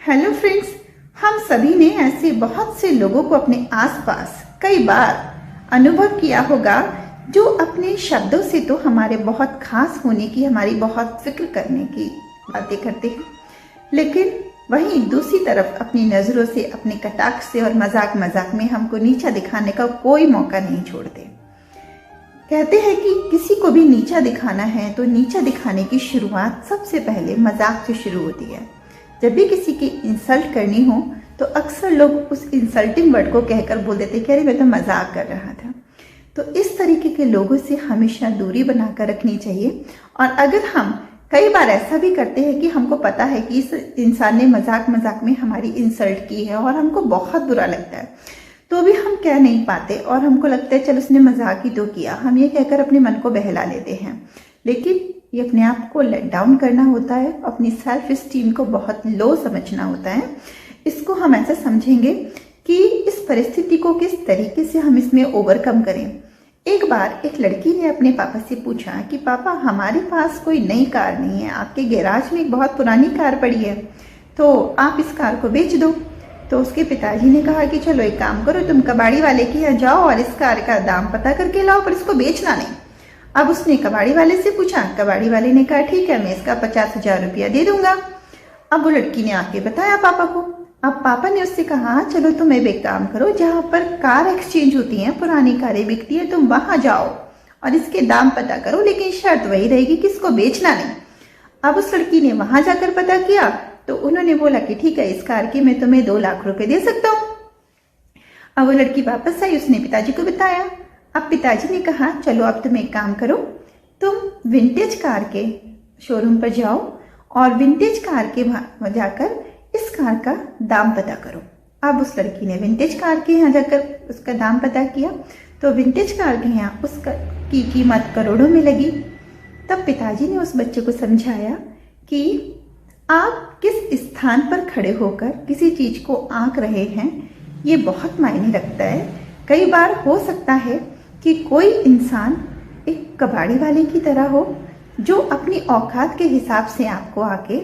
Hello friends, हम सभी ने ऐसे बहुत से लोगों को अपने आसपास कई बार अनुभव किया होगा जो अपने शब्दों से तो हमारे बहुत खास होने की, हमारी बहुत फिक्र करने की बातें करते हैं, लेकिन वहीं दूसरी तरफ अपनी नजरों से, अपने कटाक्ष से और मजाक मजाक में हमको नीचा दिखाने का कोई मौका नहीं छोड़ते। कहते हैं कि किसी को भी नीचा दिखाना है तो नीचा दिखाने की शुरुआत सबसे पहले मजाक से शुरू होती है। जब भी किसी की इंसल्ट करनी हो तो अक्सर लोग उस इंसल्टिंग वर्ड को कहकर बोल देते कि अरे मैं तो मजाक कर रहा था। तो इस तरीके के लोगों से हमेशा दूरी बनाकर रखनी चाहिए। और अगर हम कई बार ऐसा भी करते हैं कि हमको पता है कि इस इंसान ने मजाक मजाक में हमारी इंसल्ट की है और हमको बहुत बुरा लगता है, तो भी हम कह नहीं पाते और हमको लगता है चल उसने मजाक ही तो किया, हम ये कहकर अपने मन को बहला लेते हैं। लेकिन ये अपने आप को लेट डाउन करना होता है, अपनी सेल्फ स्टीम को बहुत लो समझना होता है। इसको हम ऐसा समझेंगे कि इस परिस्थिति को किस तरीके से हम इसमें ओवरकम करें। एक बार एक लड़की ने अपने पापा से पूछा कि पापा हमारे पास कोई नई कार नहीं है, आपके गैराज में एक बहुत पुरानी कार पड़ी है, तो आप इस कार को बेच दो। तो उसके पिताजी ने कहा कि चलो एक काम करो, तुम कबाड़ी वाले के यहाँ जाओ और इस कार का दाम पता करके लाओ, पर इसको बेचना नहीं। अब उसने कबाड़ी वाले से पूछा, कबाड़ी वाले ने कहा ठीक है, मैं इसका 50,000 रुपया दे दूंगा। अब वो लड़की ने आके बताया पापा को। अब पापा ने उससे कहा चलो तुम एक काम करो, जहां पर कार एक्सचेंज होती है, पुरानी कारें बिकती है, तुम वहां जाओ और इसके दाम पता करो, लेकिन शर्त वही रहेगी कि इसको बेचना नहीं। अब उस लड़की ने वहां जाकर पता किया तो उन्होंने बोला कि ठीक है, इस कार की मैं तुम्हें 2 लाख रुपए दे सकता हूँ। अब वो लड़की वापस आई, उसने पिताजी को बताया। अब पिताजी ने कहा चलो अब तुम एक काम करो, तुम विंटेज कार के शोरूम पर जाओ और विंटेज कार के जाकर इस कार का दाम पता करो। अब उस लड़की ने विंटेज कार के यहाँ जाकर उसका दाम पता किया तो विंटेज कार के यहाँ उसका की कीमत करोड़ों में लगी। तब पिताजी ने उस बच्चे को समझाया कि आप किस स्थान पर खड़े होकर किसी चीज को आंक रहे हैं, ये बहुत मायने रखता है। कई बार हो सकता है कि कोई इंसान एक कबाड़ी वाले की तरह हो जो अपनी औकात के हिसाब से आपको आके,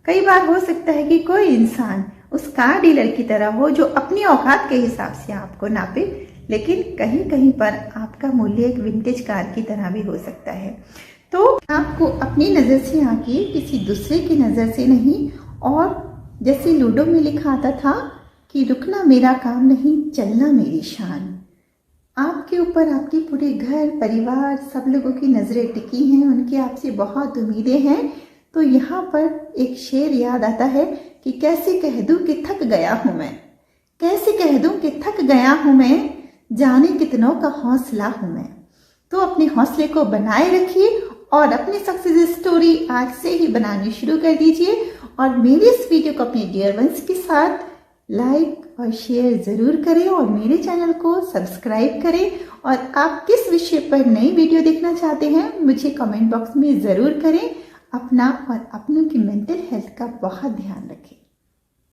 कई बार हो सकता है कि कोई इंसान उस कार डीलर की तरह हो जो अपनी औकात के हिसाब से आपको नापे, लेकिन कहीं कहीं पर आपका मूल्य एक विंटेज कार की तरह भी हो सकता है। तो आपको अपनी नज़र से आके, किसी दूसरे की नज़र से नहीं। और जैसे लूडो में लिखा आता था कि रुकना मेरा काम नहीं, चलना मेरी शान। आपके ऊपर आपके पूरे घर परिवार सब लोगों की नज़रें टिकी हैं, उनकी आपसे बहुत उम्मीदें हैं। तो यहाँ पर एक शेर याद आता है कि कैसे कह दूं कि थक गया हूं मैं, कैसे कह दूं कि थक गया हूं मैं, जाने कितनों का हौसला हूं मैं। तो अपने हौसले को बनाए रखिए और अपनी सक्सेस स्टोरी आज से ही बनानी शुरू कर दीजिए। और मेरे इस वीडियो को अपने डियर वंस के साथ लाइक और शेयर जरूर करें और मेरे चैनल को सब्सक्राइब करें। और आप किस विषय पर नई वीडियो देखना चाहते हैं मुझे कमेंट बॉक्स में जरूर करें। अपना और अपनों की मेंटल हेल्थ का बहुत ध्यान रखें।